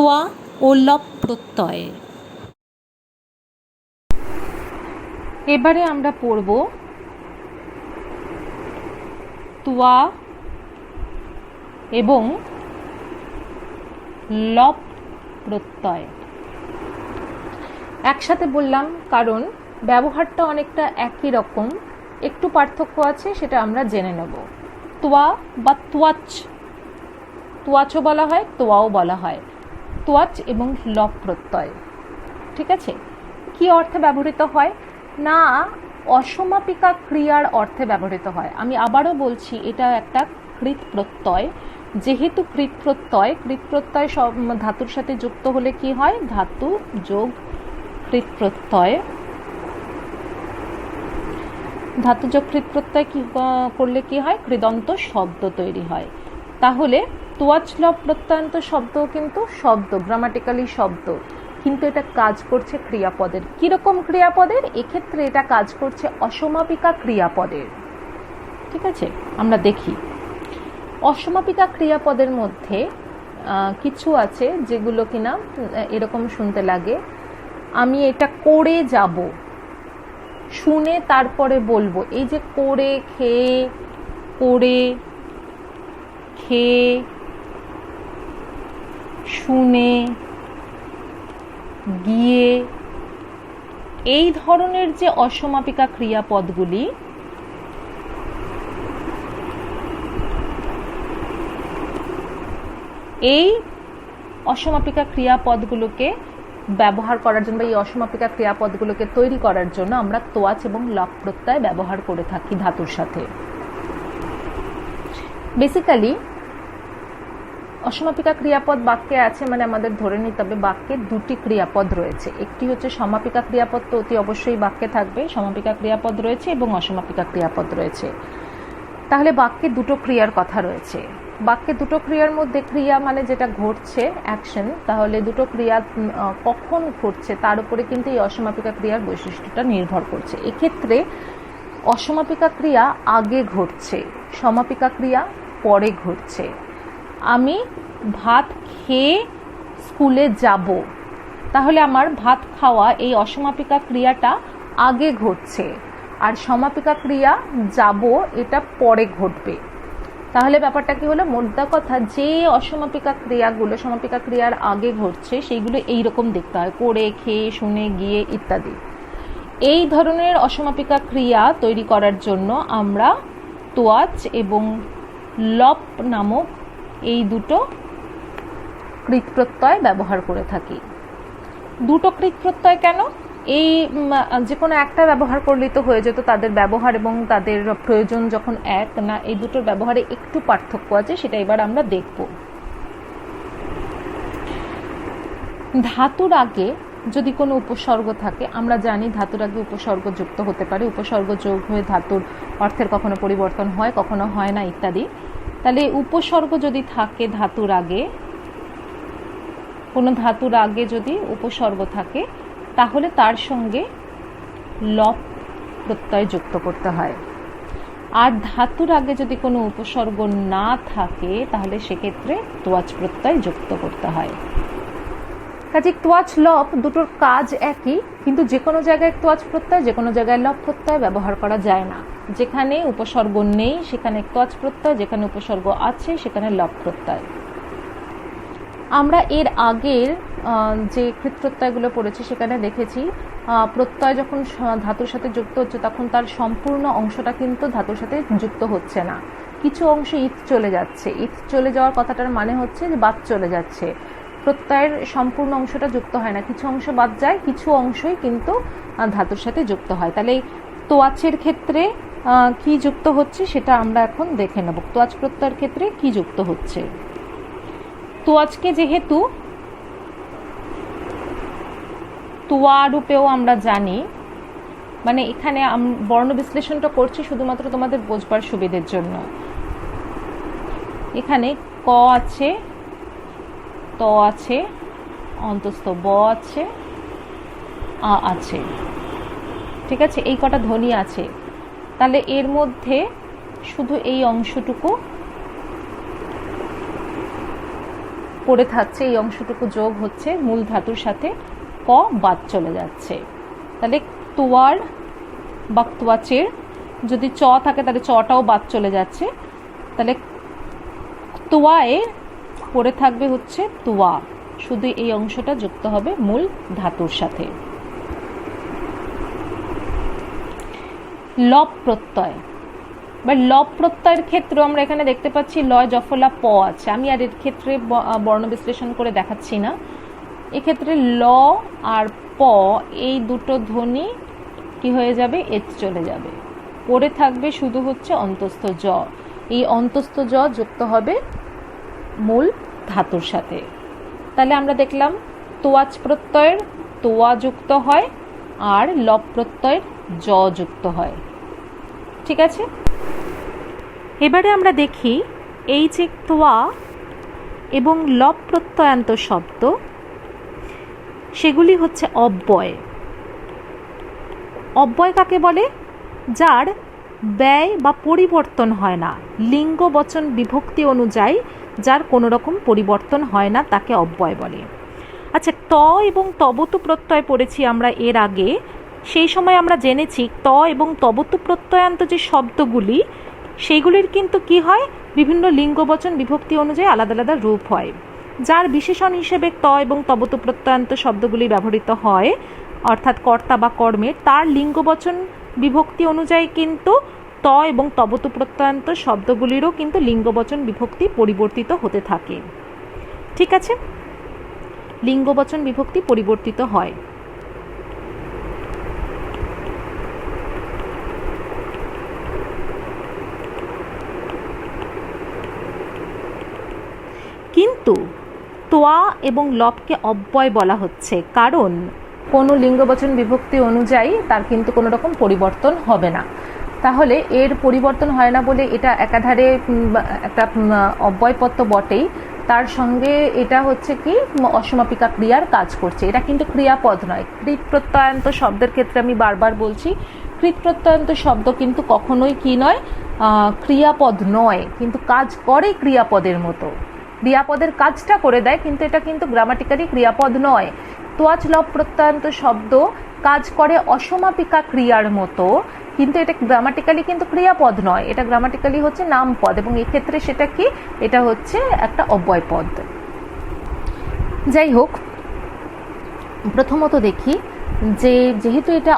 তোয়া ও lop প্রত্যয়। এবারে আমরা পড়ব তোয়া এবং লপ প্রত্যয়। একসাথে বললাম কারণ ব্যবহারটা অনেকটা একই রকম, একটু পার্থক্য আছে, সেটা আমরা জেনে নেব। তোয়া বা তোয়াচ, তোয়াচও বলা হয়, তোয়াও বলা হয়। তোয়াচ এবং লপ প্রত্যয়, ঠিক আছে। কি অর্থে ব্যবহৃত হয় না, অসমাপিকা ক্রিয়ার অর্থে ব্যবহৃত হয়। আমি আবারও বলছি, এটা একটা কৃৎ প্রত্যয়। যেহেতু কৃৎ প্রত্যয় সব ধাতুর সাথে যুক্ত হলে কি হয়, ধাতু যোগ কৃৎ প্রত্যয়। ধাতু যোগ কৃৎ প্রত্যয় কি করলে কি হয়, কৃদন্ত শব্দ তৈরি হয়। তাহলে তোয়াচ লপ প্রত্যয়ান্ত শব্দ কিন্তু শব্দ, গ্রামাটিক্যালি শব্দ, কিন্তু এটা কাজ করছে ক্রিয়াপদের। কিরকম ক্রিয়াপদের? এক্ষেত্রে এটা কাজ করছে অসমাপিকা ক্রিয়াপদের, ঠিক আছে। আমরা দেখি অসমাপিকা ক্রিয়াপদের মধ্যে কিছু আছে যেগুলো কিনা এরকম শুনতে লাগে, আমি এটা করে যাব, শুনে তারপরে বলবো। এই যে করে, খেয়ে, করে, খেয়ে, শুনে, গিয়ে, এই ধরনের যে অসমাপিকা ক্রিয়াপদগুলি, এই অসমাপিকা ক্রিয়াপদগুলোকে ব্যবহার করার জন্য, এই অসমাপিকা ক্রিয়াপদগুলোকে তৈরি করার জন্য আমরা তোয়াচ এবং লপ প্রত্যয় ব্যবহার করে থাকি ধাতুর সাথে। বেসিক্যালি অসমাপিকা ক্রিয়াপদ বাক্যে আছে, মানে আমাদের ধরে নিতে হবে বাক্যে দুটি ক্রিয়াপদ রয়েছে। একটি হচ্ছে সমাপিকা ক্রিয়াপদ, তো অতি অবশ্যই বাক্যে থাকবে, সমাপিকা ক্রিয়াপদ রয়েছে এবং অসমাপিকা ক্রিয়াপদ রয়েছে। তাহলে বাক্যে দুটো ক্রিয়ার কথা রয়েছে। বাক্যে দুটো ক্রিয়ার মধ্যে, ক্রিয়া মানে যেটা ঘটছে, অ্যাকশন, তাহলে দুটো ক্রিয়া কখন ঘটছে তার উপরে কিন্তু এই অসমাপিকা ক্রিয়ার বৈশিষ্ট্যটা নির্ভর করছে। এক্ষেত্রে অসমাপিকা ক্রিয়া আগে ঘটছে, সমাপিকা ক্রিয়া পরে ঘটছে। আমি ভাত খেয়ে স্কুলে যাব, তাহলে আমার ভাত খাওয়া, এই অসমাপিকা ক্রিয়াটা আগে ঘটছে, আর সমাপিকা ক্রিয়া যাব এটা পরে ঘটবে। তাহলে ব্যাপারটা কি হলো, মোদ্দা কথা, যে অসমাপিকা ক্রিয়াগুলো সমাপিকা ক্রিয়ার আগে ঘটছে সেইগুলো এইরকম দেখতে হয়, করে, খেয়ে, শুনে, গিয়ে ইত্যাদি। এই ধরনের অসমাপিকা ক্রিয়া তৈরি করার জন্য আমরা তোয়াচ এবং লপ নামক এই দুটো কৃৎ প্রত্যয় ব্যবহার করে থাকি। দুটো কৃৎ প্রত্যয় কেন? এই যে কোনো একটা ব্যবহার করলেই তো হয়ে যেত, তাদের ব্যবহার এবং তাদের প্রয়োজন যখন এক না, এই দুটোর ব্যবহারে একটু পার্থক্য আছে, সেটা এবার আমরা দেখব। ধাতুর আগে যদি কোনো উপসর্গ থাকে, আমরা জানি ধাতুর আগে উপসর্গ যুক্ত হতে পারে, উপসর্গ যোগ হয়ে ধাতুর অর্থের কখনো পরিবর্তন হয়, কখনো হয় না ইত্যাদি। তাহলে উপসর্গ যদি থাকে ধাতুর আগে, কোনো ধাতুর আগে যদি উপসর্গ থাকে, তাহলে তার সঙ্গে লপ প্রত্যয় যুক্ত করতে হয়। আর ধাতুর আগে যদি কোনো উপসর্গ না থাকে, তাহলে সেক্ষেত্রে তোয়াচ প্রত্যয় যুক্ত করতে হয়। কাজে তোয়াচ লপ দুটোর কাজ একই, কিন্তু যে কোনো জায়গায় তোয়াচ প্রত্যয়, যে কোনো জায়গায় লপ প্রত্যয় ব্যবহার করা যায় না। যেখানে উপসর্গ নেই সেখানে তোয়াচ প্রত্যয়, যেখানে উপসর্গ আছে সেখানে লপ প্রত্যয়। আমরা এর আগের যে কৃৎ প্রত্যয়গুলো পড়েছি সেখানে দেখেছি, প্রত্যয় যখন ধাতুর সাথে যুক্ত হচ্ছে তখন তার সম্পূর্ণ অংশটা কিন্তু ধাতুর সাথে যুক্ত হচ্ছে না, কিছু অংশ ইথ চলে যাচ্ছে। ইথ চলে যাওয়ার কথাটার মানে হচ্ছে যে বাদ চলে যাচ্ছে, প্রত্যয়ের সম্পূর্ণ অংশটা যুক্ত হয় না, কিছু অংশ বাদ যায়, কিছু অংশই কিন্তু ধাতুর সাথে যুক্ত হয়। তাহলে তোয়াচের ক্ষেত্রে কি যুক্ত হচ্ছে সেটা আমরা এখন দেখে নেব। তোয়াচ প্রত্যয়ের ক্ষেত্রে কি যুক্ত হচ্ছে। তোয়াচকে যেহেতু তোয়া রূপেও আমরা জানি, মানে এখানে বর্ণ বিশ্লেষণটা করছি শুধুমাত্র তোমাদের বোঝবার সুবিধের জন্য। এখানে ক আছে, ত আছে, অন্তস্থ ব আছে, আ আছে, ঠিক আছে, এই কটা ধ্বনি আছে। তাহলে এর মধ্যে শুধু এই অংশটুকু পড়ে থাকছে, এই অংশটুকু যোগ হচ্ছে, মূল ধাতুর সাথে ক বাদ চলে যাচ্ছে। তাহলে তোয়ার বা তোয়াচের যদি চ থাকে তাহলে চটাও বাদ চলে যাচ্ছে। তাহলে তোয়ায়ে পড়ে থাকবে হচ্ছে তোয়া, শুধু এই অংশটা যুক্ত হবে মূল ধাতুর সাথে। লব প্রত্যয় বা লব প্রত্যয়ের ক্ষেত্রে আমরা এখানে দেখতে পাচ্ছি লয় জফলা প আছে। আমি আর এর ক্ষেত্রে বর্ণ বিশ্লেষণ করে দেখাচ্ছি না। এক্ষেত্রে ল আর প এই দুটো ধ্বনি কি হয়ে যাবে, এচ চলে যাবে, পড়ে থাকবে শুধু হচ্ছে অন্তস্থ জ। এই অন্তস্থ জ যুক্ত হবে মূল ধাতুর সাথে। তাহলে আমরা দেখলাম তোয়াচ প্রত্যয়ের তোয়া যুক্ত হয় আর লব প্রত্যয়ের জ যুক্ত হয়। ঠিক আছে, এবারে আমরা দেখি এই যে তোয়া এবং লব প্রত্যয়ান্ত শব্দ, সেগুলি হচ্ছে অব্যয়। অব্যয় কাকে বলে? যার ব্যয় বা পরিবর্তন হয় না, লিঙ্গ বচন বিভক্তি অনুযায়ী যার কোনো রকম পরিবর্তন হয় না, তাকে অব্যয় বলে। আচ্ছা, ত এবং তবতু প্রত্যয় পড়েছি আমরা এর আগে। সেই সময় আমরা জেনেছি ত এবং তবতু প্রত্যয়ান্ত যে শব্দগুলি, সেইগুলির কিন্তু কি হয়, বিভিন্ন লিঙ্গ বচন বিভক্তি অনুযায়ী আলাদা আলাদা রূপ হয়। যার বিশেষণ হিসেবে ত এবং তবতু প্রত্যয়ান্ত শব্দগুলি ব্যবহৃত হয়, অর্থাৎ কর্তা বা কর্মের, তার লিঙ্গ বচন বিভক্তি অনুযায়ী কিন্তু ত এবং তবতু প্রত্যয়ান্ত শব্দগুলিরও কিন্তু লিঙ্গ বচন বিভক্তি পরিবর্তিত হতে থাকে। ঠিক আছে, লিঙ্গ বচন বিভক্তি পরিবর্তিত হয়। কিন্তু তোয়া এবং লবকে অব্যয় বলা হচ্ছে, কারণ কোনো লিঙ্গবচন বিভক্তি অনুযায়ী তার কিন্তু কোনো রকম পরিবর্তন হবে না। তাহলে এর পরিবর্তন হয় না বলে এটা একাধারে একটা অব্যয়পদ তো বটেই, তার সঙ্গে এটা হচ্ছে কি অসমাপিকা ক্রিয়ার কাজ করছে। এটা কিন্তু ক্রিয়াপদ নয়। কৃত প্রত্যয়ান্ত শব্দের ক্ষেত্রে আমি বারবার বলছি, কৃত প্রত্যয়ান্ত শব্দ কিন্তু কখনোই কি নয়, ক্রিয়াপদ নয়, কিন্তু কাজ করে ক্রিয়াপদের মতো, ক্রিয়াপদের কাজটা করে দেয়, কিন্তু এটা কিন্তু গ্রামাটিক্যালি ক্রিয়াপদ নয়। তোয়াচ লব প্রত্যয়ান্ত শব্দ কাজ করে অসমাপিকা ক্রিয়ার মতো, কিন্তু এটা গ্রামাটিক্যালি কিন্তু ক্রিয়াপদ নয়, এটা গ্রামাটিক্যালি হচ্ছে নামপদ, এবং এক্ষেত্রে সেটা কি, এটা হচ্ছে একটা অব্যয়পদ। যাই হোক, প্রথমত দেখি যে যেহেতু এটা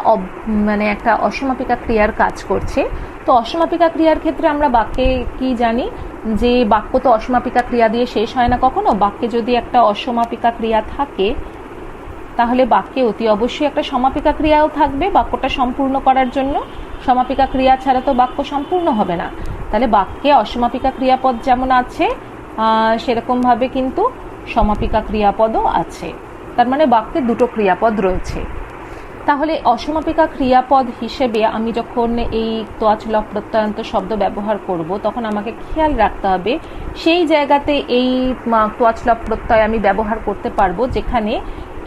মানে একটা অসমাপিকা ক্রিয়ার কাজ করছে, তো অসমাপিকা ক্রিয়ার ক্ষেত্রে আমরা বাক্যে কি জানি যে বাক্য তো অসমাপিকা ক্রিয়া দিয়ে শেষ হয় না কখনো। বাক্যে যদি একটা অসমাপিকা ক্রিয়া থাকে তাহলে বাক্যে অতি অবশ্যই একটা সমাপিকা ক্রিয়াও থাকবে বাক্যটা সম্পূর্ণ করার জন্য। সমাপিকা ক্রিয়া ছাড়া তো বাক্য সম্পূর্ণ হবে না। তাহলে বাক্যে অসমাপিকা ক্রিয়াপদ যেমন আছে সেরকমভাবে কিন্তু সমাপিকা ক্রিয়াপদও আছে। তার মানে বাক্যে দুটো ক্রিয়াপদ রয়েছে। তাহলে অসমাপিকা ক্রিয়াপদ হিসেবে আমি যখন এই তোয়াচ লব প্রত্যয়ান্ত শব্দ ব্যবহার করব, তখন আমাকে খেয়াল রাখতে হবে সেই জায়গাতে এই তোয়াচ লব প্রত্যয় আমি ব্যবহার করতে পারবো যেখানে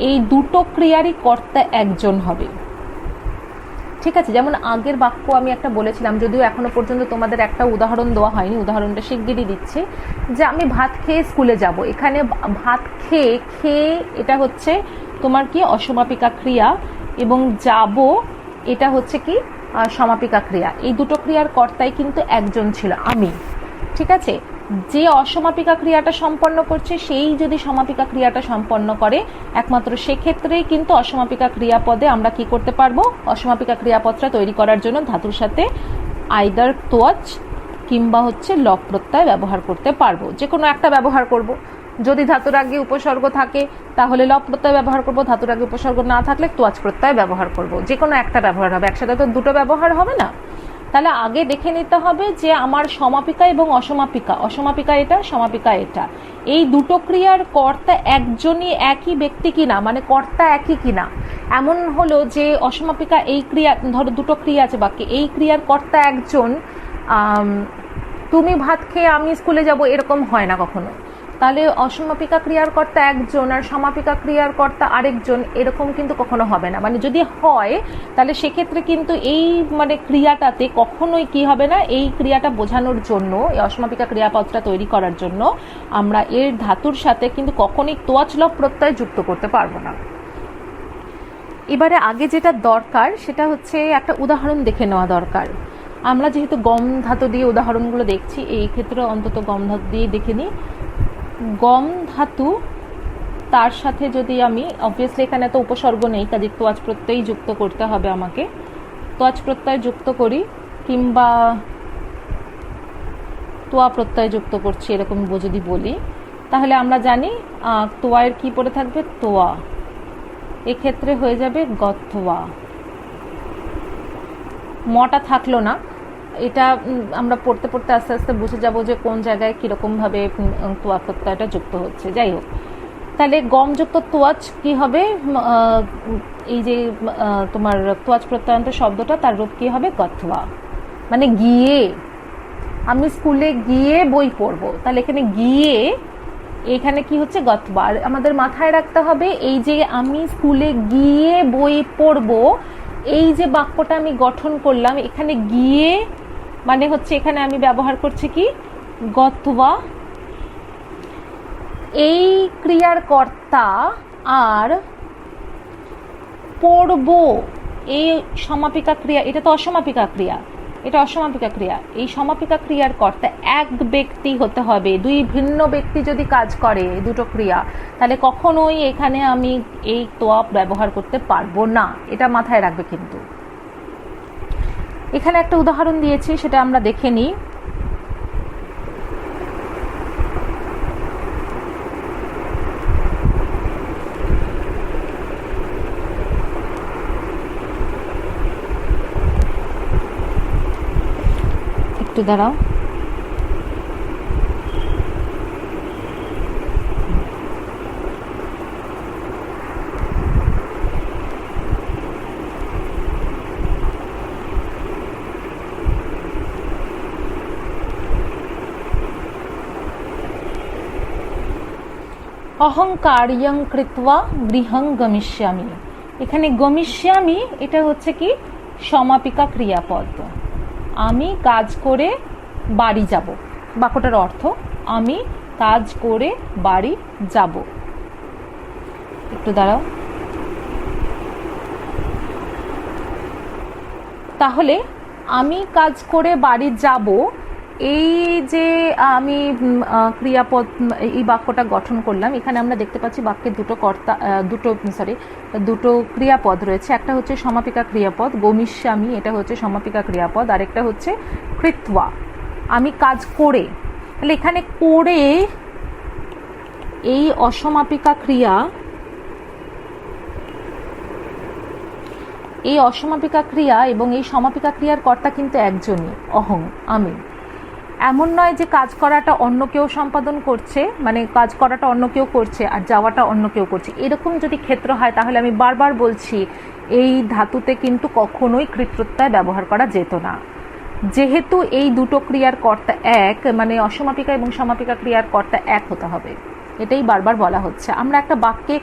এই দুটো ক্রিয়ারই কর্তা একজন হবে। ঠিক আছে, যেমন আগের বাক্য আমি একটা বলেছিলাম, যদিও এখনো পর্যন্ত তোমাদের একটা উদাহরণ দেওয়া হয়নি, উদাহরণটা শিগগিরই দিচ্ছে, যে আমি ভাত খেয়ে স্কুলে যাব। এখানে ভাত খেয়ে খেয়ে এটা হচ্ছে তোমার কি অসমাপিকা ক্রিয়া, এবং যাব এটা হচ্ছে কি সমাপিকা ক্রিয়া। এই দুটো ক্রিয়ার কর্তাই কিন্তু একজন ছিল, আমি। ঠিক আছে, যে অসমাপিকা ক্রিয়াটা সম্পন্ন করছে সেই যদি সমাপিকা ক্রিয়াটা সম্পন্ন করে, একমাত্র সেক্ষেত্রেই কিন্তু অসমাপিকা ক্রিয়াপদে আমরা কি করতে পারবো, অসমাপিকা ক্রিয়াপদটা তৈরি করার জন্য ধাতুর সাথে আইদার তোয়াচ কিংবা হচ্ছে লব প্রত্যয় ব্যবহার করতে পারবো। যে কোনো একটা ব্যবহার করব। যদি ধাতুর আগে উপসর্গ থাকে তাহলে লব প্রত্যয় ব্যবহার করব, ধাতুর আগে উপসর্গ না থাকলে তোয়াচ প্রত্যয় ব্যবহার করব। যে কোনো একটা ব্যবহার হবে, একসাথে তো দুটো ব্যবহার হবে না। তাহলে আগে দেখে নিতে হবে যে আমার সমাপিকা এবং অসমাপিকা, অসমাপিকা এটা, সমাপিকা এটা, এই দুটো ক্রিয়ার কর্তা একজনই, একই ব্যক্তি কিনা, মানে কর্তা একই কিনা। এমন হলো যে অসমাপিকা এই ক্রিয়া, ধরো দুটো ক্রিয়া আছে বাক্যে, এই ক্রিয়ার কর্তা একজন, তুমি ভাত খেয়ে আমি স্কুলে যাব, এরকম হয় না কখনো। তাহলে অসমাপিকা ক্রিয়ার কর্তা একজন আর সমাপিকা ক্রিয়ার কর্তা আরেকজন, এরকম কিন্তু কখনো হবে না। মানে যদি হয় তাহলে সেক্ষেত্রে কিন্তু এই মানে ক্রিয়াটাতে কখনোই কি হবে না, এই ক্রিয়াটা বোঝানোর জন্য, এই অসমাপিকা ক্রিয়াপদটা তৈরি করার জন্য আমরা এর ধাতুর সাথে কিন্তু কখনোই তোয়াচ লব প্রত্যয় যুক্ত করতে পারবো না। এবারে আগে যেটা দরকার সেটা হচ্ছে একটা উদাহরণ দেখে নেওয়া দরকার। আমরা যেহেতু গম ধাতু দিয়ে উদাহরণগুলো দেখছি, এই ক্ষেত্রে অন্তত গম ধাতু দিয়ে দেখে নিই। গম ধাতু, তার সাথে যদি আমি, অবভিয়াসলি এখানে তো উপসর্গ নেই, কাজে তোয়াচ প্রত্যয় যুক্ত করতে হবে আমাকে, তোয়াচ প্রত্যয় যুক্ত করি কিংবা তোয়া প্রত্যয় যুক্ত করছি এরকম যদি বলি, তাহলে আমরা জানি তোয়ায়ের কি পড়ে থাকবে, তোয়া, এক্ষেত্রে হয়ে যাবে গথোয়া। মটা থাকলো না, এটা আমরা পড়তে পড়তে আস্তে আস্তে বুঝে যাব যে কোন জায়গায় কীরকমভাবে তোয়া প্রত্যয়টা যুক্ত হচ্ছে। যাই হোক, তাহলে গমযুক্ত তোয়াচ কি হবে, এই যে তোমার তোয়াচ প্রত্যয়ান্ত শব্দটা, তার রূপ কি হবে, গথোয়া। মানে গিয়ে, আমি স্কুলে গিয়ে বই পড়বো, তাহলে এখানে গিয়ে, এখানে কি হচ্ছে, গথোয়া। আর আমাদের মাথায় রাখতে হবে এই যে আমি স্কুলে গিয়ে বই পড়বো, এই যে বাক্যটা আমি গঠন করলাম, এখানে গিয়ে মানে হচ্ছে এখানে আমি ব্যবহার করছি কি, গথোয়া। এই ক্রিয়ার কর্তা আর পড়বো, এই সমাপিকা ক্রিয়া, এটা তো অসমাপিকা ক্রিয়া, এটা অসমাপিকা ক্রিয়া। এই সমাপিকা ক্রিয়ার কর্তা এক ব্যক্তি হতে হবে। দুই ভিন্ন ব্যক্তি যদি কাজ করে দুটো ক্রিয়া, তাহলে কখনোই এখানে আমি এই তোয়া ব্যবহার করতে পারবো না, এটা মাথায় রাখবে। কিন্তু এখানে একটা উদাহরণ দিয়েছি, সেটা আমরা দেখে নিই। একটু দাঁড়াও। অহংকার্যং কৃত্বা গৃহং গমিষ্যামি। এখানে গমিষ্যামি এটা হচ্ছে কি, সমাপিকা ক্রিয়াপদ। আমি কাজ করে বাড়ি যাব, বাক্যটার অর্থ আমি কাজ করে বাড়ি যাব। একটু দাঁড়াও। তাহলে আমি কাজ করে বাড়ি যাব, এই যে আমি ক্রিয়াপদ, এই বাক্যটা গঠন করলাম, এখানে আমরা দেখতে পাচ্ছি বাক্যে দুটো ক্রিয়াপদ রয়েছে। একটা হচ্ছে সমাপিকা ক্রিয়াপদ গমিষ্যামি, এটা হচ্ছে সমাপিকা ক্রিয়াপদ, আরেকটা হচ্ছে কৃত্বা, আমি কাজ করে। তাহলে এখানে করে, এই অসমাপিকা ক্রিয়া, এই অসমাপিকা ক্রিয়া এবং এই সমাপিকা ক্রিয়ার কর্তা কিন্তু একজনই, অহং, আমি। এমন নয় যে কাজ করাটা অন্য কেউ সম্পাদন করছে, মানে কাজ করাটা অন্য কেউ করছে আর যাওয়াটা অন্য কেউ করছে, এরকম যদি ক্ষেত্র হয় তাহলে আমি বারবার বলছি এই ধাতুতে কিন্তু কখনোই কৃত্রত্যয় ব্যবহার করা যেত না। যেহেতু এই দুটো ক্রিয়ার কর্তা এক, মানে অসমাপিকা এবং সমাপিকা ক্রিয়ার কর্তা এক হতে হবে, এটাই বারবার বলা হচ্ছে। আমরা একটা বাক্যে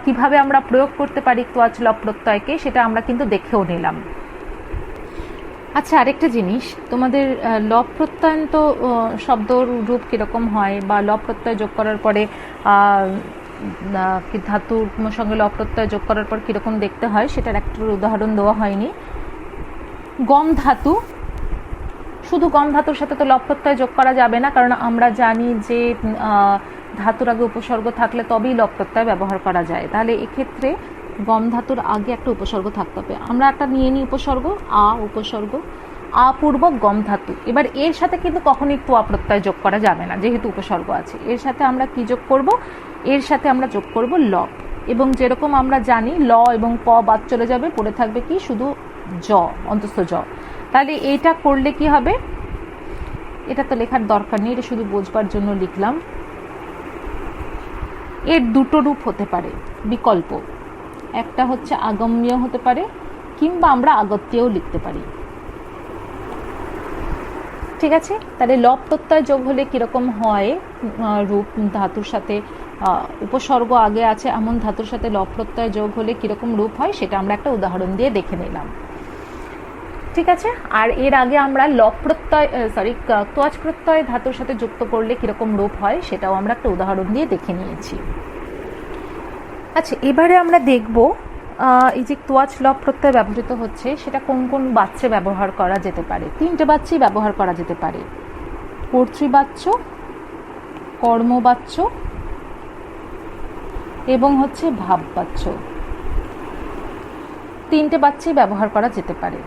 কিভাবে আমরা প্রয়োগ করতে পারি তোয়াচ লব প্রত্যয়কে, সেটা আমরা কিন্তু দেখেও নিলাম। আচ্ছা, আরেকটা জিনিস, তোমাদের লব প্রত্যয়ান্ত শব্দর রূপ কীরকম হয়, বা লব প্রত্যয় যোগ করার পরে ধাতুর সঙ্গে লব প্রত্যয় যোগ করার পর কীরকম দেখতে হয়, সেটার একটা উদাহরণ দেওয়া হয়নি। গম ধাতু, শুধু গম ধাতুর সাথে তো লব প্রত্যয় যোগ করা যাবে না, কারণ আমরা জানি যে ধাতুর আগে উপসর্গ থাকলে তবেই লব প্রত্যয় ব্যবহার করা যায়। তাহলে এক্ষেত্রে গম ধাতুর আগে একটা উপসর্গ থাকতে হবে। আমরা একটা নিয়ে নিই উপসর্গ, উপসর্গ আপূর্বক গম ধাতু। এবার এর সাথে কিন্তু কখনোই তোয়া প্রত্যয় যোগ করা যাবে না, যেহেতু উপসর্গ আছে। এর সাথে আমরা কি যোগ করব, এর সাথে আমরা যোগ করব লব, এবং যেরকম আমরা জানি ল এবং প বাদ চলে যাবে, পড়ে থাকবে কি, শুধু জ, অন্তস্থ জ। তাহলে এটা করলে কি হবে, এটা তো লেখার দরকার নেই, এটা শুধু বোঝবার জন্য লিখলাম। এর দুটো রূপ হতে পারে, বিকল্প। একটা হচ্ছে আগম্য হতে পারে, কিংবা আমরা আগত্যেও লিখতে পারি। ঠিক আছে, তাহলে লব প্রত্যয় যোগ হলে কীরকম হয় রূপ, ধাতুর সাথে উপসর্গ আগে আছে এমন ধাতুর সাথে লব প্রত্যয় যোগ হলে কীরকম রূপ হয় সেটা আমরা একটা উদাহরণ দিয়ে দেখে নিলাম। ঠিক আছে, আর এর আগে আমরা লব প্রত্যয় তোয়াচ প্রত্যয় ধাতুর সাথে যুক্ত করলে কীরকম রূপ হয় সেটাও আমরা একটা উদাহরণ দিয়ে দেখে নিয়েছি। আচ্ছা, এবারে আমরা দেখব এই যে তোয়াচ লব প্রত্যয় ব্যবহৃত হচ্ছে সেটা কোন কোন বাচ্যে ব্যবহার করা যেতে পারে। 3টে বাচ্যেই ব্যবহার করা যেতে পারে, কর্তৃবাচ্য, কর্মবাচ্য এবং হচ্ছে ভাববাচ্য। 3টে বাচ্যেই ব্যবহার করা যেতে পারে।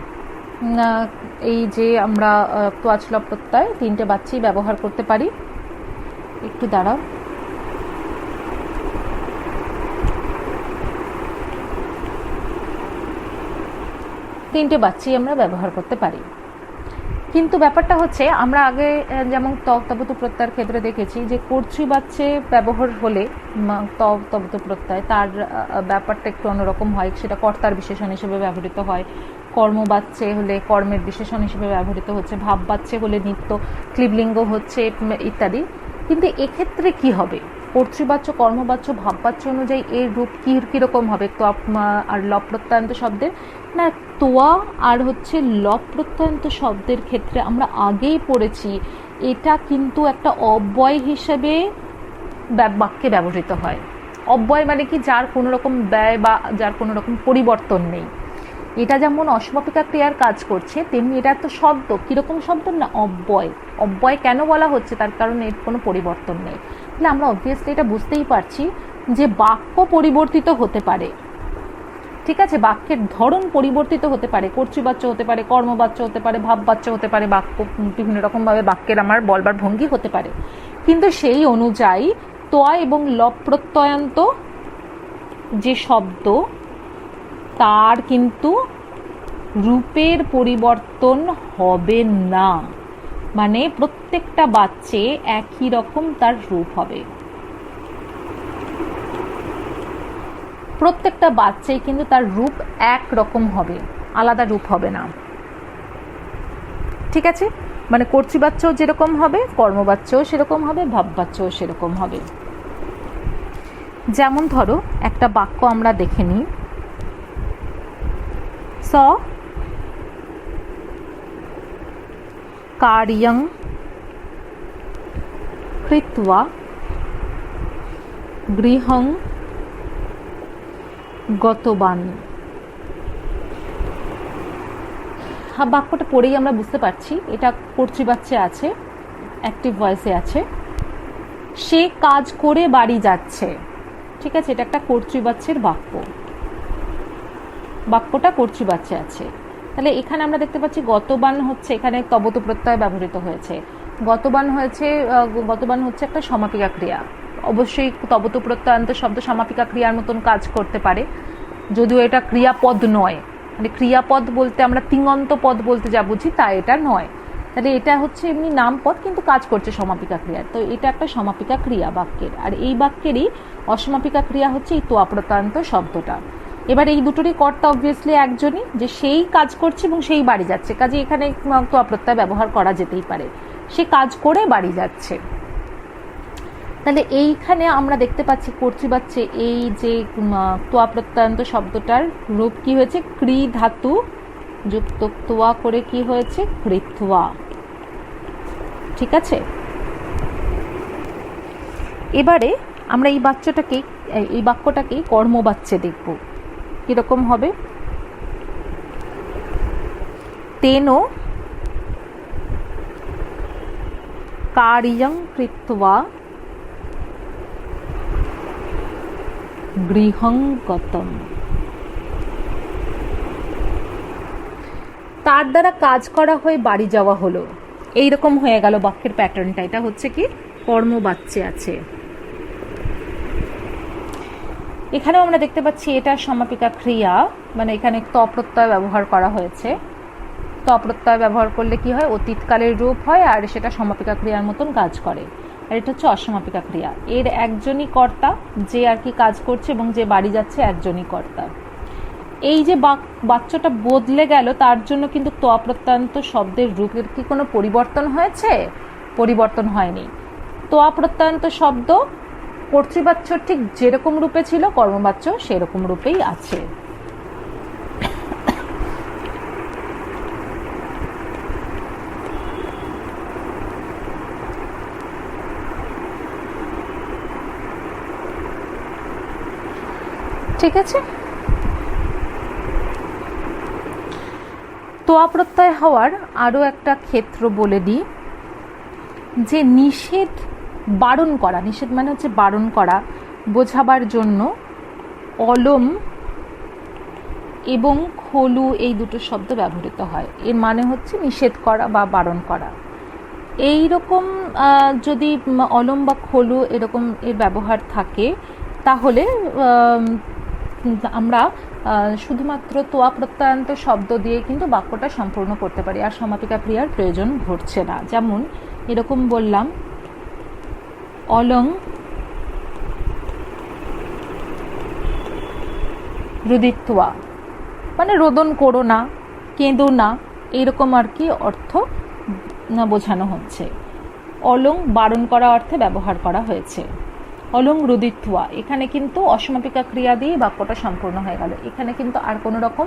এই যে আমরা তোয়াচ লব প্রত্যয় 3টে বাচ্যেই ব্যবহার করতে পারি। একটু দাঁড়াও, তিনটে বাচ্চাই আমরা ব্যবহার করতে পারি। কিন্তু ব্যাপারটা হচ্ছে আমরা আগে যেমন তবতু প্রত্যয়ের ক্ষেত্রে দেখেছি যে কর্তৃবাচ্যে ব্যবহার হলে তবতু প্রত্যয় তার ব্যাপারটা একটু অন্যরকম হয়, সেটা কর্তার বিশেষণ হিসেবে ব্যবহৃত হয়। কর্মবাচ্যে হলে কর্মের বিশেষণ হিসেবে ব্যবহৃত হচ্ছে, ভাববাচ্যে হলে নিত্য, ক্লিবলিঙ্গ হচ্ছে ইত্যাদি। কিন্তু এক্ষেত্রে কি হবে, কর্তৃবাচ্য, কর্মবাচ্য, ভাববাচ্য অনুযায়ী এর রূপ কীরকম হবে আর লব প্রত্যয়ান্ত শব্দের না? তোয়া আর হচ্ছে লব প্রত্যয়ান্ত শব্দের ক্ষেত্রে আমরা আগেই পড়েছি এটা কিন্তু একটা অব্যয় হিসেবে বাক্যে ব্যবহৃত হয়। অব্যয় মানে কি, যার কোনো রকম ব্যয় বা যার কোনো রকম পরিবর্তন নেই। এটা যেমন অসমাপিকা ক্রিয়ার কাজ করছে তেমনি এটা তো শব্দ, কীরকম শব্দ না? অব্যয়। অব্যয় কেন বলা হচ্ছে? তার কারণ এর কোনো পরিবর্তন নেই। তাহলে আমরা অবভিয়াসলি এটা বুঝতেই পারছি যে বাক্য পরিবর্তিত হতে পারে। ঠিক আছে, বাক্যের ধরন পরিবর্তিত হতে পারে, কর্তৃবাচ্য হতে পারে, কর্মবাচ্য হতে পারে, ভাববাচ্য হতে পারে, বাক্য বিভিন্ন রকমভাবে বাক্যের আমার বলবার ভঙ্গি হতে পারে। কিন্তু সেই অনুযায়ী তোয়া এবং লব প্রত্যয়ান্ত যে শব্দ তার কিন্তু রূপের পরিবর্তন হবে না, মানে প্রত্যেকটা বাচ্চে একই রকম তার রূপ হবে। প্রত্যেকটা বাচ্চাই কিন্তু তার রূপ এক রকম হবে, আলাদা রূপ হবে না। ঠিক আছে, মানে কর্তৃবাচ্যও যেরকম হবে, কর্মবাচ্যও সেরকম হবে, ভাববাচ্যও সেরকম হবে। যেমন ধরো একটা বাক্য আমরা দেখে নিই, স কার্যং কৃত্বা গৃহং গতবান। বাক্যটা পড়েই আমরা বুঝতে পারছি এটা কর্তৃবাচ্যে আছে, অ্যাক্টিভ ভয়েসে আছে। সে কাজ করে বাড়ি যাচ্ছে। ঠিক আছে, এটা একটা কর্তৃবাচ্যের বাক্য, বাক্যটা কর্তৃবাচ্যে আছে। তাহলে এখানে আমরা দেখতে পাচ্ছি গতবান হচ্ছে, এখানে তবতু প্রত্যয় ব্যবহৃত হয়েছে। গতবান হচ্ছে একটা সমাপিকা ক্রিয়া। অবশ্যই তবতু প্রত্যয়ান্ত শব্দ সমাপিকা ক্রিয়ার মতন কাজ করতে পারে, যদিও এটা ক্রিয়াপদ নয়। মানে ক্রিয়াপদ বলতে আমরা তিঙন্ত পদ বলতে যা বুঝি তা এটা নয়। তাহলে এটা হচ্ছে এমনি নামপদ কিন্তু কাজ করছে সমাপিকা ক্রিয়া। তো এটা একটা সমাপিকা ক্রিয়া বাক্যের, আর এই বাক্যেরই অসমাপিকা ক্রিয়া হচ্ছে এই তোয়া প্রত্যয়ান্ত শব্দটা। এবার এই দুটোরই কর্তা অবভিয়াসলি একজনই, যে সেই কাজ করছে এবং সেই বাড়ি যাচ্ছে, কাজে এখানে তোয়া প্রত্যয় ব্যবহার করা যেতেই পারে, সে কাজ করে বাড়ি যাচ্ছে। তাহলে এইখানে আমরা দেখতে পাচ্ছি কর্তৃবাচ্যে এই যে তোয়া প্রত্যয়ান্ত শব্দটার রূপ কি হয়েছে, ক্রি ধাতু যুক্ত তোয়া করে কি হয়েছে, কৃত্বা। ঠিক আছে, এবারে আমরা এই বাক্যটাকেই কর্মবাচ্যে দেখব কিরকম হবে। তেন কার্যং কৃত্বা গৃহং গতম। তার দ্বারা কাজ করা হয়ে বাড়ি যাওয়া হলো, এইরকম হয়ে গেল বাক্যের প্যাটার্নটা। এটা হচ্ছে কি কর্মবাচ্যে আছে। এখানেও আমরা দেখতে পাচ্ছি এটা সমাপিকা ক্রিয়া, মানে এখানে ত প্রত্যয় ব্যবহার করা হয়েছে। ত প্রত্যয় ব্যবহার করলে কি হয়, অতীতকালের রূপ হয় আর সেটা সমাপিকা ক্রিয়ার মতন কাজ করে। আর এটা হচ্ছে অসমাপিকা ক্রিয়া, এর একজনই কর্তা, যে আর কি কাজ করছে এবং যে বাড়ি যাচ্ছে একজনই কর্তা। এই যে বাচ্চাটা বদলে গেল, তার জন্য কিন্তু তোয়া প্রত্যয়ান্ত শব্দের রূপের কি কোনো পরিবর্তন হয়েছে? পরিবর্তন হয়নি। তোয়া প্রত্যয়ান্ত শব্দ কর্তৃবাচ্য ঠিক যেরকম রূপে ছিল, কর্মবাচ্য সেরকম রূপেই আছে। ঠিক আছে। তোয়া প্রত্যয় হওয়ার আরও একটা ক্ষেত্র বলে দিই, যে নিষেধ বারণ করা, নিষেধ মানে হচ্ছে বারণ করা, বোঝাবার জন্য অলম এবং খলু এই দুটো শব্দ ব্যবহৃত হয়। এর মানে হচ্ছে নিষেধ করা বা বারণ করা। এই রকম যদি অলম বা খলু এরকম এর ব্যবহার থাকে, তাহলে আমরা শুধুমাত্র তোয়া প্রত্যয়ান্ত শব্দ দিয়ে কিন্তু বাক্যটা সম্পূর্ণ করতে পারি, আর সমাপিকা ক্রিয়ার প্রয়োজন ঘটছে না। যেমন এরকম বললাম, অলং রুদিত্বা, মানে রোদন করো না, কেঁদো না, এইরকম আর কি অর্থ বোঝানো হচ্ছে। অলং বারণ করা অর্থে ব্যবহার করা হয়েছে। অলং রুদিত্বা, এখানে কিন্তু অসমাপিকা ক্রিয়া দিয়ে বাক্যটা সম্পূর্ণ হয়ে গেল। এখানে কিন্তু আর কোনো রকম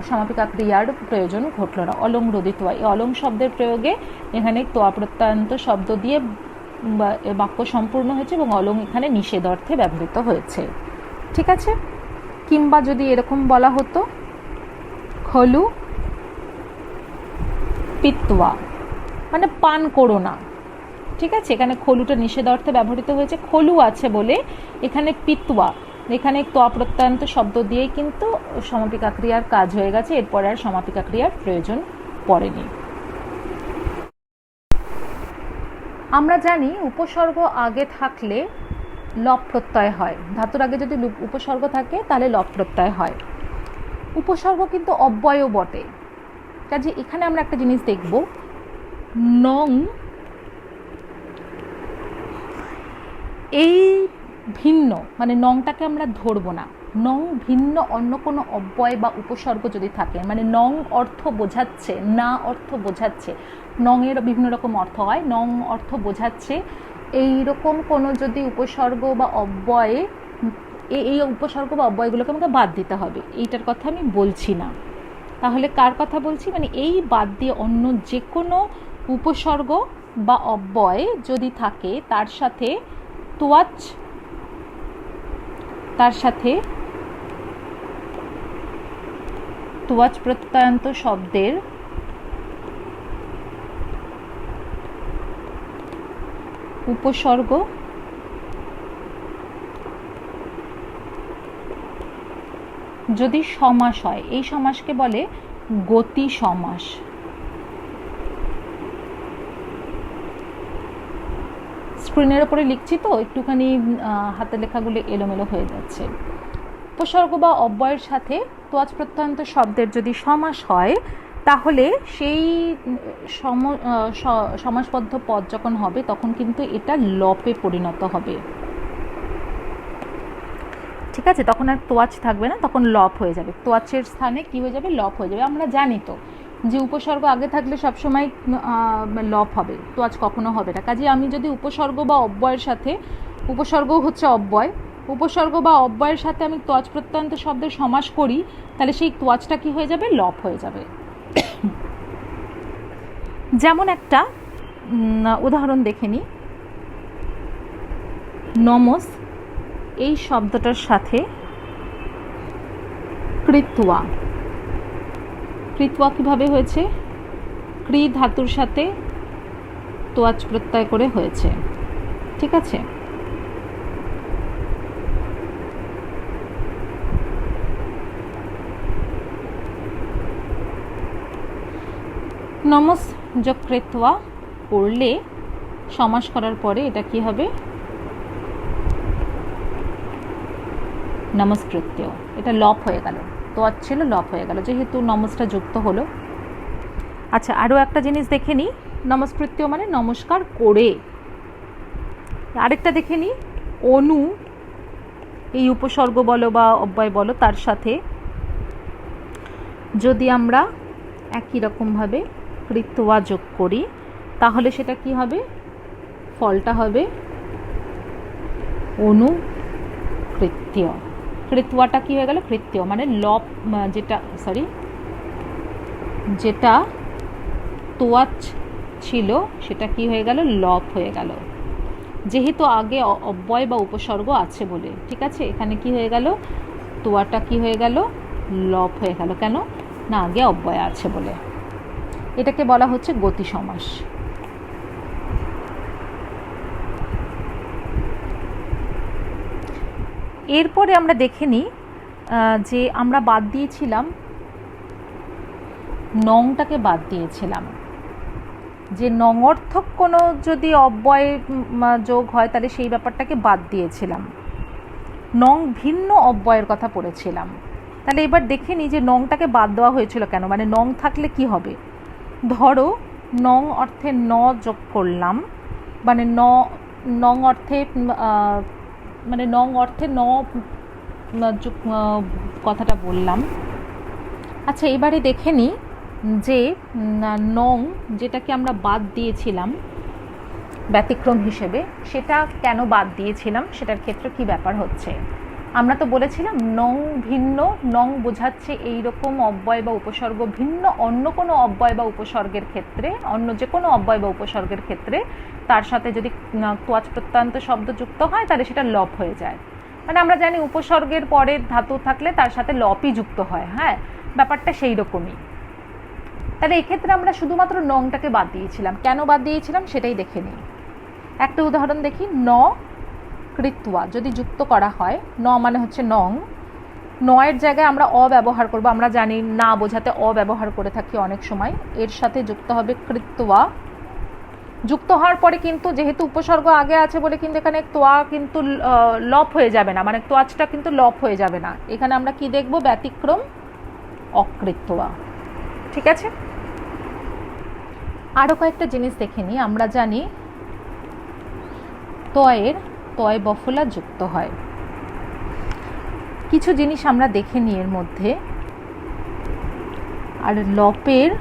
সমাপিকা ক্রিয়ার প্রয়োজন ঘটল না। অলং রুদিত্বা, এই অলং শব্দের প্রয়োগে এখানে তোয়া প্রত্যয়ান্ত শব্দ দিয়ে বাক্য সম্পূর্ণ হয়েছে, এবং অলং এখানে নিষেধ অর্থে ব্যবহৃত হয়েছে। ঠিক আছে। কিংবা যদি এরকম বলা হতো, খলু পিত্বা, মানে পান করো না। ঠিক আছে, এখানে খলুটা নিষেধ অর্থে ব্যবহৃত হয়েছে, খলু আছে বলে এখানে পিত্বা, এখানে তোয়া প্রত্যয়ান্ত শব্দ দিয়ে কিন্তু সমাপিকা ক্রিয়ার কাজ হয়ে গেছে। এরপরে আর সমাপিকা ক্রিয়ার প্রয়োজন পড়েনি। আমরা জানি উপসর্গ আগে থাকলে লব প্রত্যয় হয়। ধাতুর আগে যদি উপসর্গ থাকে তাহলে লব প্রত্যয় হয়। উপসর্গ কিন্তু অব্যয়ও বটে। কাজে এখানে আমরা একটা জিনিস দেখব, নং এই ভিন্ন, মানে নংটাকে আমরা ধরবো না। নং ভিন্ন অন্য কোনো অব্যয় বা উপসর্গ যদি থাকে, মানে নং অর্থ বোঝাচ্ছে, না অর্থ বোঝাচ্ছে, নংয়ের বিভিন্ন রকম অর্থ হয়, নং অর্থ বোঝাচ্ছে, এইরকম কোনো যদি উপসর্গ বা অব্যয়, এই উপসর্গ বা অব্যয়গুলোকে আমাকে বাদ দিতে হবে। এইটার কথা আমি বলছি না। তাহলে কার কথা বলছি? মানে এই বাদ দিয়ে অন্য যে কোনো উপসর্গ বা অব্যয় যদি থাকে, তার সাথে তোয়াচ প্রত্যয়ান্ত শব্দের উপসর্গ যদি সমাস হয়, এই সমাসকে বলে গতি সমাস। স্ক্রিনের ওপরে লিখছি তো একটুখানি হাতের লেখাগুলি এলোমেলো হয়ে যাচ্ছে। উপসর্গ বা অব্যয়ের সাথে তোয়াচ প্রত্যয়ান্ত শব্দের যদি সমাস হয়, তাহলে সেই সমাসবদ্ধ পদ যখন হবে তখন কিন্তু এটা লপে পরিণত হবে। ঠিক আছে, তখন আর তোয়াচ থাকবে না, তখন লপ হয়ে যাবে। তোয়াচের স্থানে কি হয়ে যাবে? লপ হয়ে যাবে। আমরা জানি তো যে উপসর্গ আগে থাকলে সবসময় লপ হবে, তোয়াচ কখনো হবে না। কাজে আমি যদি উপসর্গ বা অব্যয়ের সাথে, উপসর্গ হচ্ছে অব্যয়, উপসর্গ বা অব্যয়ের সাথে আমি তোয়াচ প্রত্যয়ান্ত শব্দের সমাস করি, তাহলে সেই তোয়াচটা কি হয়ে যাবে? লপ হয়ে যাবে। যেমন একটা উদাহরণ দেখে নিই, নমস এই শব্দটার সাথে কৃত্বা, কৃত্বা কিভাবে হয়েছে? ক্রি ধাতুর সাথে তোয়াচ প্রত্যয় করে হয়েছে। ঠিক আছে, নমস যোগ কৃত্বা করলে, সমাস করার পরে এটা কি হবে? নমস্কৃত্য। এটা লপ হয়ে গেল, তোয়াচ ছিল লপ হয়ে গেল যেহেতু নমসটা যুক্ত হলো। আচ্ছা, আরও একটা জিনিস দেখে নিই, নমস্কৃত্য মানে নমস্কার করে। আরেকটা দেখে নিই, অনু এই উপসর্গ বলো বা অব্যয় বলো, তার সাথে যদি আমরা একই রকমভাবে কৃত্বা যোগ করি তাহলে সেটা কি হবে, ফলটা হবে অনুকৃত্য। কৃত্বাটা কি হয়ে গেল, কৃত্য মানে লপ, যেটা তোয়াচ ছিল সেটা কি হয়ে গেল, লপ হয়ে গেল, যেহেতু আগে অব্যয় বা উপসর্গ আছে বলে। ঠিক আছে, এখানে কি হয়ে গেল, তোয়াটা কি হয়ে গেল, লপ হয়ে গেল। কেন না, আগে অব্যয় আছে বলে। এটাকে বলা হচ্ছে গতি সমাস। এরপরে আমরা দেখে নিই যে আমরা বাদ দিয়েছিলাম, নংটাকে বাদ দিয়েছিলাম, যে নঙর্থক কোনো যদি অব্যয় যোগ হয় তাহলে সেই ব্যাপারটাকে বাদ দিয়েছিলাম। নং ভিন্ন অব্যয়ের কথা পড়েছিলাম। তাহলে এবার দেখে নিই যে নংটাকে বাদ দেওয়া হয়েছিল কেন, মানে নং থাকলে কি হবে। ধরো নং অর্থে ন যোগ করলাম, মানে নং অর্থে মানে নং অর্থে ন কথাটা বললাম। আচ্ছা, এবারে দেখে নিই যে নং যেটাকে আমরা বাদ দিয়েছিলাম ব্যতিক্রম হিসেবে, সেটা কেন বাদ দিয়েছিলাম, সেটার ক্ষেত্রে কি ব্যাপার হচ্ছে। আমরা তো বলেছিলাম নং ভিন্ন, নং বোঝাচ্ছে এইরকম অব্যয় বা উপসর্গ ভিন্ন অন্য কোনো অব্যয় বা উপসর্গের ক্ষেত্রে, অন্য যে কোনো অব্যয় বা উপসর্গের ক্ষেত্রে তার সাথে যদি তোয়াচ প্রত্যয়ান্ত শব্দ যুক্ত হয় তাহলে সেটা লপ হয়ে যায়। মানে আমরা জানি উপসর্গের পরে ধাতু থাকলে তার সাথে লপই যুক্ত হয়। হ্যাঁ, ব্যাপারটা সেই রকমই। তাহলে এক্ষেত্রে আমরা শুধুমাত্র নংটাকে বাদ দিয়েছিলাম। কেন বাদ দিয়েছিলাম সেটাই দেখে নিই। একটা উদাহরণ দেখি, ন কৃত্বা যদি যুক্ত করা হয়, ন মানে হচ্ছে নং, নয়ের জায়গায় আমরা অ ব্যবহার করব। আমরা জানি না বোঝাতে অ ব্যবহার করে থাকি অনেক সময়। এর সাথে যুক্ত হবে কৃত্বা। যুক্ত হওয়ার পরে কিন্তু যেহেতু উপসর্গ আগে আছে বলে কিন্তু এখানে তোয়া কিন্তু লপ হয়ে যাবে না, মানে তোয়াচটা কিন্তু লপ হয়ে যাবে না। এখানে আমরা কি দেখব, ব্যতিক্রম অকৃত্বা। ঠিক আছে, আরও কয়েকটা জিনিস দেখে নিই। আমরা জানি তয় বফলা যুক্ত হয়। কিছু জিনিস আমরা দেখে নিই এর মধ্যে। আর লপের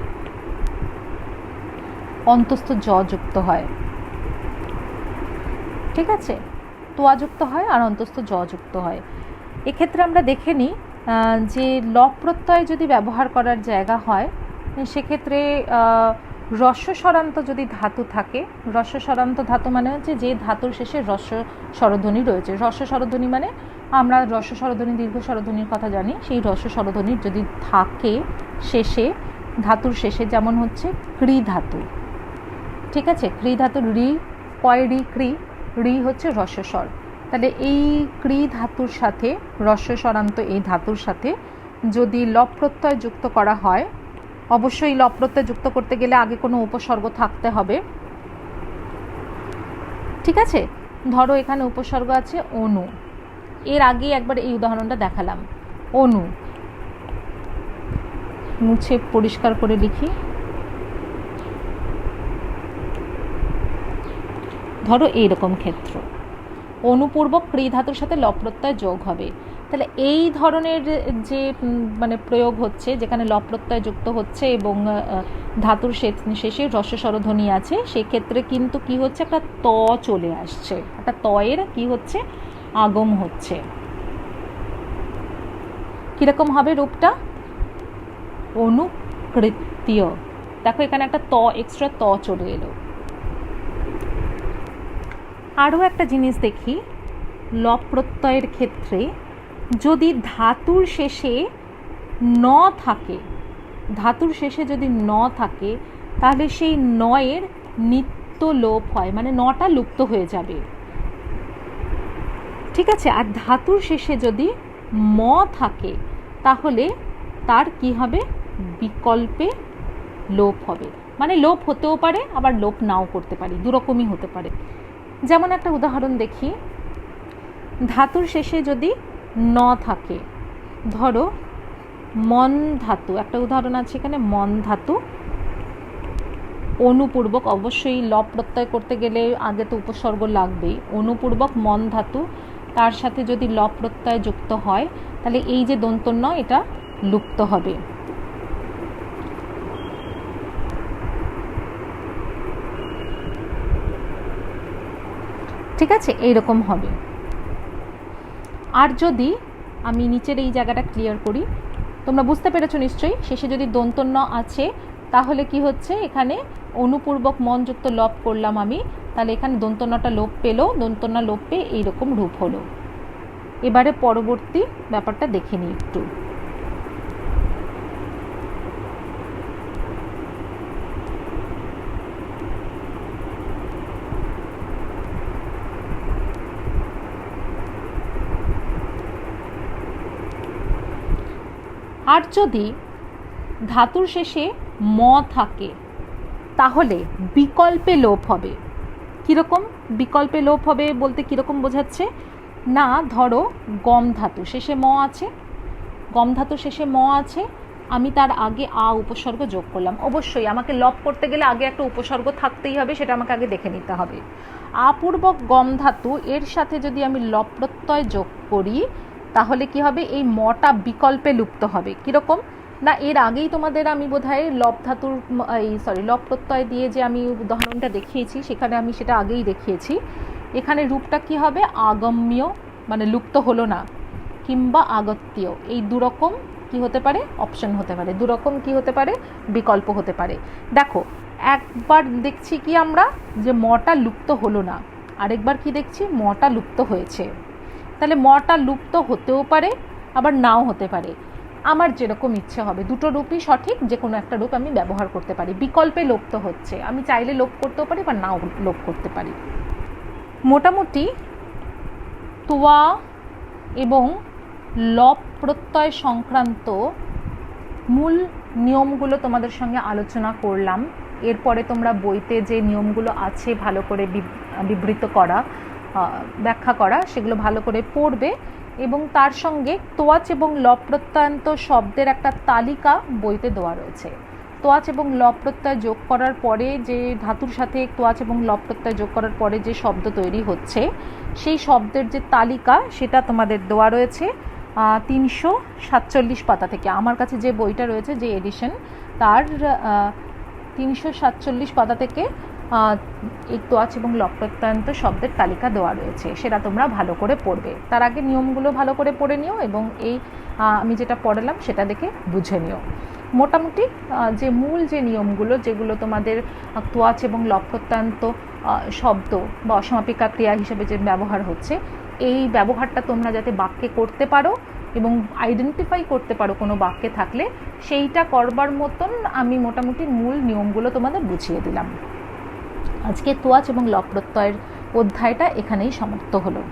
অন্তস্থ জ যুক্ত হয়। ঠিক আছে, তোয়া যুক্ত হয় আর অন্তস্থ জ যুক্ত হয়। এক্ষেত্রে আমরা দেখে নিই যে লপ প্রত্যয় যদি ব্যবহার করার জায়গা হয় সেক্ষেত্রে রস্য স্বরান্ত যদি ধাতু থাকে, রস্য স্বরান্ত ধাতু মানে হচ্ছে যে ধাতুর শেষে রস্য স্বরধ্বনি রয়েছে। রস্য স্বরধ্বনি মানে আমরা রস্য স্বরধ্বনি দীর্ঘ স্বরধ্বনির কথা জানি, সেই রস্য স্বরধ্বনির যদি থাকে শেষে, ধাতুর শেষে, যেমন হচ্ছে ক্রি ধাতু। ঠিক আছে, ক্রি ধাতু রি, কয় রি ক্রি, রি হচ্ছে রস্য স্বর। তাহলে এই ক্রি ধাতুর সাথে, রস্য স্বরান্ত এই ধাতুর সাথে যদি লপ প্রত্যয় যুক্ত করা হয়, অবশ্যই লপ প্রত্যয় যুক্ত করতে গেলে আগে কোনো উপসর্গ থাকতে হবে। ঠিক আছে, ধরো এখানে উপসর্গ আছে অনু, এর আগে একবার এই উদাহরণটা দেখালাম। অনু মুছে পরিষ্কার করে লিখি। ধরো এইরকম ক্ষেত্র, অনুপূর্বক ক্রি ধাতুর সাথে লপ প্রত্যয় যোগ হবে। তাহলে এই ধরনের যে মানে প্রয়োগ হচ্ছে, যেখানে লপ প্রত্যয় যুক্ত হচ্ছে এবং ধাতুর শেষে রস্য স্বরধ্বনি আছে, সেই ক্ষেত্রে কিন্তু কি হচ্ছে, একটা ত চলে আসছে, একটা তয়ের কি হচ্ছে, আগম হচ্ছে। কিরকম হবে রূপটা, অনুকৃত্য। দেখো এখানে একটা ত, এক্সট্রা ত চলে এলো। আরও একটা জিনিস দেখি, লপ প্রত্যয়ের ক্ষেত্রে যদি ধাতুর শেষে ন থাকে, ধাতুর শেষে যদি ন থাকে তাহলে সেই নয়ের নিত্য লোপ হয়, মানে নটা লুপ্ত হয়ে যাবে। ঠিক আছে, আর ধাতুর শেষে যদি ম থাকে তাহলে তার কি হবে, বিকল্পে লোপ হবে। মানে লোপ হতেও পারে আবার লোপ নাও করতে পারে, দুরকমই হতে পারে। যেমন একটা উদাহরণ দেখি, ধাতুর শেষে যদি ন থাকে, ধরো মন ধাতু, একটা উদাহরণ আছে এখানে, মন ধাতু অনুপূর্বক, অবশ্যই লপ প্রত্যয় করতে গেলে আগে তো উপসর্গ লাগবেই, অনুপূর্বক মন ধাতু, তার সাথে যদি লপ প্রত্যয় যুক্ত হয় তাহলে এই যে দন্তন্য এটা লুপ্ত হবে। ঠিক আছে, এইরকম হবে। আর যদি আমি নিচের এই জায়গাটা ক্লিয়ার করি, তোমরা বুঝতে পেরেছো নিশ্চয়ই, শেষে যদি দন্ত ন আছে তাহলে কি হচ্ছে, এখানে অনুপূর্বক মনযুক্ত লপ করলাম আমি, তাহলে এখানে দন্ত নটা লোপ পেলো, দন্ত ন লোপ পেয়ে এইরকম রূপ হলো। এবারে পরবর্তী ব্যাপারটা দেখে নিই একটু। আর যদি ধাতুর শেষে ম থাকে তাহলে বিকল্পে লোপ হবে। কীরকম বিকল্পে লোপ হবে বলতে কীরকম বোঝাচ্ছে না, ধরো গম ধাতু শেষে ম আছে, গম ধাতু শেষে ম আছে, আমি তার আগে আ উপসর্গ যোগ করলাম। অবশ্যই আমাকে লপ করতে গেলে আগে একটা উপসর্গ থাকতেই হবে, সেটা আমাকে আগে দেখে নিতে হবে। আপূর্বক গম ধাতু এর সাথে যদি আমি লপ প্রত্যয় যোগ করি তাহলে কি হবে, এই মটা বিকল্পে লুপ্ত হবে। কীরকম না, এর আগেই তোমাদের আমি বোধহয় লপ ধাতুর লপ প্রত্যয় দিয়ে যে আমি উদাহরণটা দেখিয়েছি, সেখানে আমি সেটা আগেই দেখিয়েছি। এখানে রূপটা কি হবে, আগম্য মানে লুপ্ত হলো না, কিংবা আগত্যীয়, এই দুরকম কি হতে পারে, অপশন হতে পারে, দুরকম কি হতে পারে, বিকল্প হতে পারে। দেখো একবার দেখছি কি আমরা যে মটা লুপ্ত হলো না, আরেকবার কি দেখছি মটা লুপ্ত হয়েছে। তাহলে মটা লুপ্ত হতেও পারে আবার নাও হতে পারে, আমার যেরকম ইচ্ছে হবে, দুটো রূপই সঠিক, যে কোনো একটা রূপ আমি ব্যবহার করতে পারি। বিকল্পে লোপ তো হচ্ছে, আমি চাইলে লোপ করতেও পারি বা নাও লোপ করতে পারি। মোটামুটি তোয়া এবং লপ প্রত্যয় সংক্রান্ত মূল নিয়মগুলো তোমাদের সঙ্গে আলোচনা করলাম। এরপরে তোমরা বইতে যে নিয়মগুলো আছে ভালো করে বিবৃত করা, ব্যাখ্যা করা, সেগুলো ভালো করে পড়বে, এবং তার সঙ্গে তোয়াচ এবং লপ প্রত্যয়ান্ত শব্দের একটা তালিকা বইতে দেওয়া রয়েছে। তোয়াচ এবং লপ প্রত্যয় যোগ করার পরে যে ধাতুর সাথে তোয়াচ এবং লপ প্রত্যয় যোগ করার পরে যে শব্দ তৈরি হচ্ছে, সেই শব্দের যে তালিকা সেটা তোমাদের দেওয়া রয়েছে 347 পাতা থেকে। আমার কাছে যে বইটা রয়েছে, যে এডিশন, তার 347 পাতা থেকে এই তোয়াচ এবং লপ প্রত্যয়ান্ত শব্দের তালিকা দেওয়া রয়েছে, সেটা তোমরা ভালো করে পড়বে। তার আগে নিয়মগুলো ভালো করে পড়ে নিও এবং এই আমি যেটা পড়ালাম সেটা দেখে বুঝে নিও। মোটামুটি যে মূল যে নিয়মগুলো, যেগুলো তোমাদের তোয়াচ এবং লপ প্রত্যয়ান্ত শব্দ বা অসমাপিকা ক্রিয়া হিসেবে যে ব্যবহার হচ্ছে, এই ব্যবহারটা তোমরা যাতে বাক্যে করতে পারো এবং আইডেন্টিফাই করতে পারো কোনো বাক্যে থাকলে, সেইটা করবার মতন আমি মোটামুটি মূল নিয়মগুলো তোমাদের বুঝিয়ে দিলাম। আজকে তোয়াচ এবং লপ প্রত্যয়ের অধ্যায়টা এখানেই সমাপ্ত হলো।